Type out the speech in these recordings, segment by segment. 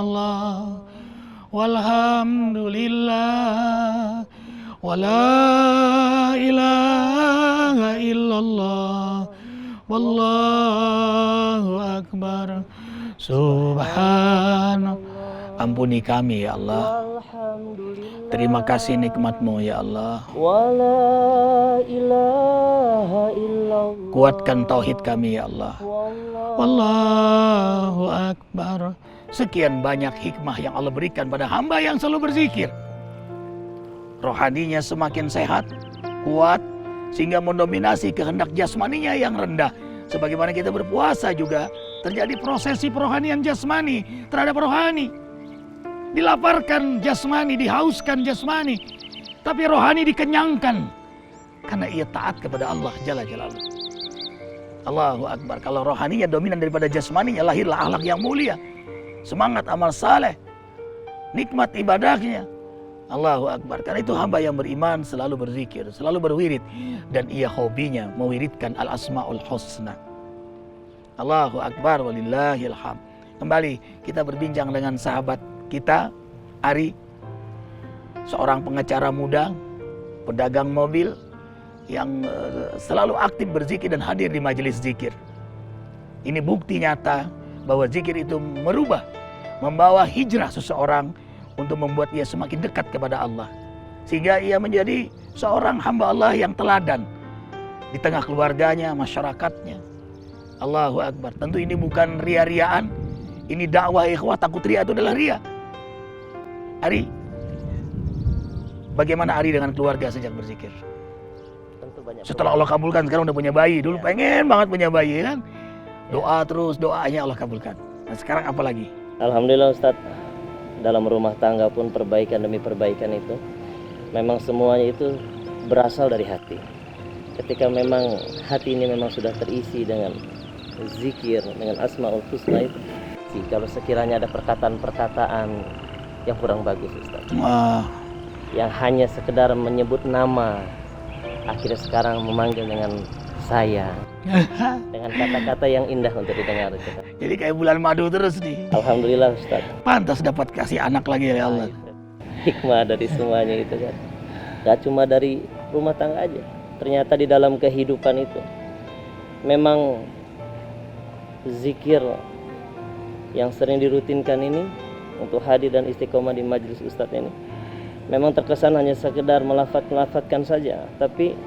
subhanallah, walhamdulillah, wala ilaha illallah, wallahu akbar. Subhanallah. Ampuni kami ya Allah. Terima kasih nikmat-Mu ya Allah. Kuatkan tauhid kami ya Allah. Wallahu akbar. Sekian banyak hikmah yang Allah berikan pada hamba yang selalu berzikir. Rohaninya semakin sehat, kuat, sehingga mendominasi kehendak jasmaninya yang rendah. Sebagaimana kita berpuasa juga terjadi prosesi perohanian jasmani terhadap rohani. Dilaparkan jasmani, dihauskan jasmani, tapi rohani dikenyangkan karena ia taat kepada Allah Jalla Jalaluhu. Allahu Akbar. Kalau rohaninya dominan daripada jasmaninya, lahirlah akhlak yang mulia, semangat amal saleh, nikmat ibadahnya. Allahu Akbar. Karena itu hamba yang beriman selalu berzikir, selalu berwirid, dan ia hobinya mewiridkan al-asmaul husna. Allahu Akbar walillahil hamd. Kembali kita berbincang dengan sahabat kita, Ari, seorang pengacara muda, pedagang mobil yang selalu aktif berzikir dan hadir di majelis zikir. Ini bukti nyata bahwa zikir itu merubah, membawa hijrah seseorang untuk membuat ia semakin dekat kepada Allah. Sehingga ia menjadi seorang hamba Allah yang teladan di tengah keluarganya, masyarakatnya. Allahu Akbar. Tentu ini bukan ria-riaan, ini dakwah ikhwah. Takut ria itu adalah ria. Ari, bagaimana Ari dengan keluarga sejak berzikir? Tentu banyak. Setelah Allah kabulkan, sekarang udah punya bayi. Dulu pengen banget punya bayi kan? Doa terus, doanya Allah kabulkan. Nah sekarang apa lagi? Alhamdulillah Ustaz, dalam rumah tangga pun perbaikan demi perbaikan itu memang semuanya itu berasal dari hati. Ketika memang hati ini memang sudah terisi dengan zikir, dengan asmaul husna itu, kalau sekiranya ada perkataan-perkataan yang kurang bagus Ustaz, yang hanya sekedar menyebut nama, akhirnya sekarang memanggil dengan saya, dengan kata-kata yang indah untuk didengar Ustaz. Jadi kayak bulan madu terus nih. Alhamdulillah Ustaz. Pantas dapat kasih anak lagi ya Allah. Hikmah dari semuanya itu kan, gak cuma dari rumah tangga aja, ternyata di dalam kehidupan itu memang zikir yang sering dirutinkan ini untuk hadir dan istiqomah di majelis Ustadz ini memang terkesan hanya sekedar melafatkan saja, tapi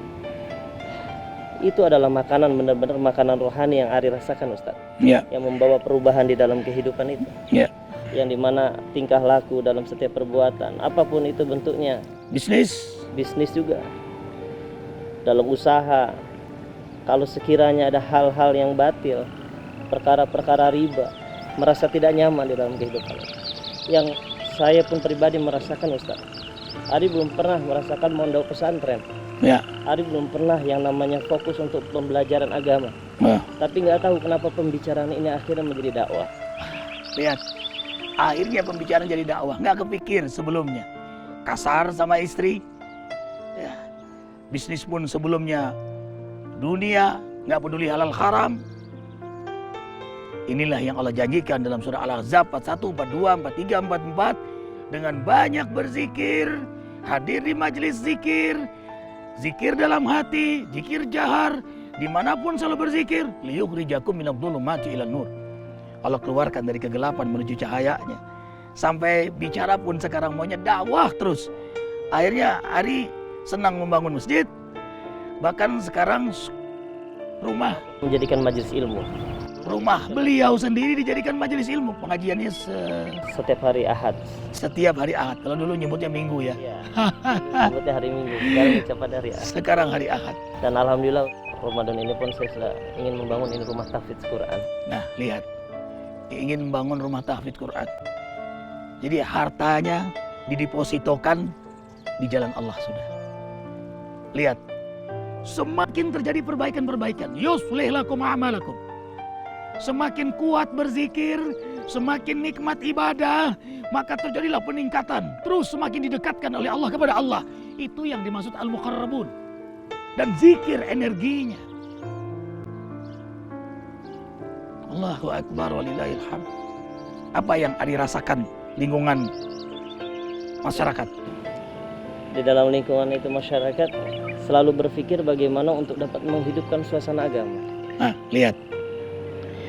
itu adalah makanan, benar-benar makanan rohani yang Ari rasakan Ustadz, yang membawa perubahan di dalam kehidupan itu, yang dimana tingkah laku dalam setiap perbuatan apapun itu bentuknya, bisnis juga, dalam usaha, kalau sekiranya ada hal-hal yang batil, perkara-perkara riba, merasa tidak nyaman di dalam kehidupan. Yang saya pun pribadi merasakan Ustaz, Ari belum pernah merasakan mondok pesantren. Ari belum pernah yang namanya fokus untuk pembelajaran agama. Tapi nggak tahu kenapa pembicaraan ini akhirnya menjadi dakwah. Lihat, akhirnya pembicaraan jadi dakwah. Nggak kepikir sebelumnya. Kasar sama istri. Bisnis pun sebelumnya dunia, nggak peduli halal haram. Inilah yang Allah janjikan dalam surah Al-Ahzab 41, 42, 43, 44. Dengan banyak berzikir, hadir di majelis zikir, zikir dalam hati, zikir jahar, dimanapun selalu berzikir. Liyukhrijakum minadh-dhulumati ilan nur. Allah keluarkan dari kegelapan menuju cahayanya. Sampai bicara pun sekarang maunya dakwah terus. Akhirnya Ari senang membangun masjid. Bahkan sekarang rumah menjadikan majelis ilmu. Rumah beliau sendiri dijadikan majelis ilmu. Pengajiannya setiap hari Ahad. Setiap hari Ahad. Kalau dulu nyebutnya Minggu ya. Nyebutnya hari Minggu. Sekarang ucapan hari Ahad. Sekarang hari Ahad. Dan alhamdulillah Ramadan ini pun saya sudah ingin membangun ini rumah tahfidz Quran. Nah lihat, ingin membangun rumah tahfidz Quran. Jadi hartanya didepositokan di jalan Allah sudah. Lihat, semakin terjadi perbaikan-perbaikan. Yuslih lakum a'malakum. Semakin kuat berzikir, semakin nikmat ibadah, maka terjadilah peningkatan. Terus semakin didekatkan oleh Allah kepada Allah. Itu yang dimaksud al-muqarrabun. Dan zikir energinya. Allahu Akbar walillahil hamd. Apa yang Ari rasakan lingkungan masyarakat? Di dalam lingkungan itu masyarakat selalu berpikir bagaimana untuk dapat menghidupkan suasana agama. Nah, lihat.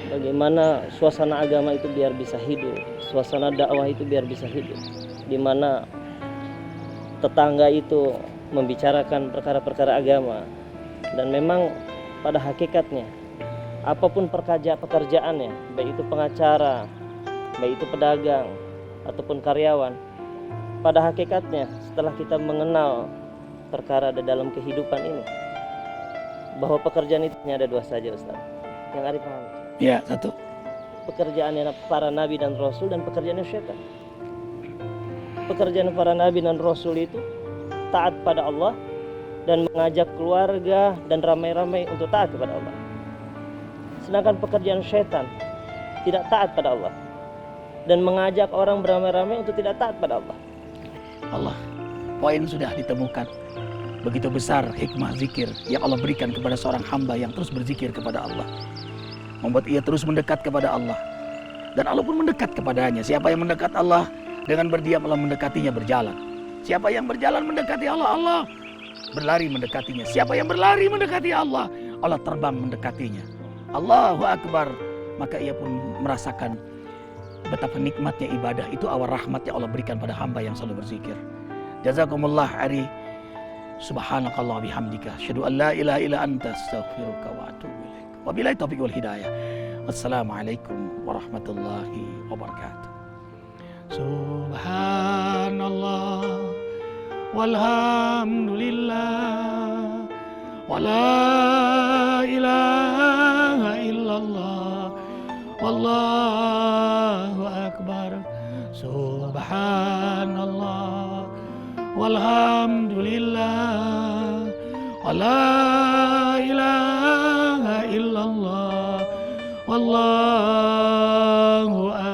Bagaimana suasana agama itu biar bisa hidup, suasana dakwah itu biar bisa hidup. Di mana tetangga itu membicarakan perkara-perkara agama. Dan memang pada hakikatnya apapun pekerjaannya, baik itu pengacara, baik itu pedagang ataupun karyawan, pada hakikatnya setelah kita mengenal perkara di dalam kehidupan ini, bahwa pekerjaan itu hanya ada dua saja, Ustaz, yang Ari paham. Ya, satu. Pekerjaannya para nabi dan rasul dan pekerjaannya syaitan. Pekerjaan para nabi dan rasul itu taat pada Allah dan mengajak keluarga dan ramai-ramai untuk taat kepada Allah. Sedangkan pekerjaan syaitan tidak taat pada Allah dan mengajak orang beramai-ramai untuk tidak taat pada Allah. Allah, poin sudah ditemukan. Begitu besar hikmah zikir yang Allah berikan kepada seorang hamba yang terus berzikir kepada Allah, membuat ia terus mendekat kepada Allah, dan Allah pun mendekat kepadanya. Siapa yang mendekat Allah, dengan berdiam Allah mendekatinya berjalan. Siapa yang berjalan mendekati Allah, Allah berlari mendekatinya. Siapa yang berlari mendekati Allah, Allah terbang mendekatinya. Allahu Akbar. Maka ia pun merasakan betapa nikmatnya ibadah. Itu awal rahmat yang Allah berikan pada hamba yang selalu berzikir. Jazakumullah Ari. Subhanakallah bihamdika. Asyhadu an la ilaha illa anta astaghfiruka wa atubu ilaik. Wabillahi taufiq wal hidayah. Wassalamualaikum warahmatullahi wabarakatuh. Subhanallah walhamdulillah wa la ilaha illallah wallahu akbar. Subhanallah walhamdulillah wa la ilaha illallah wallahu akbar.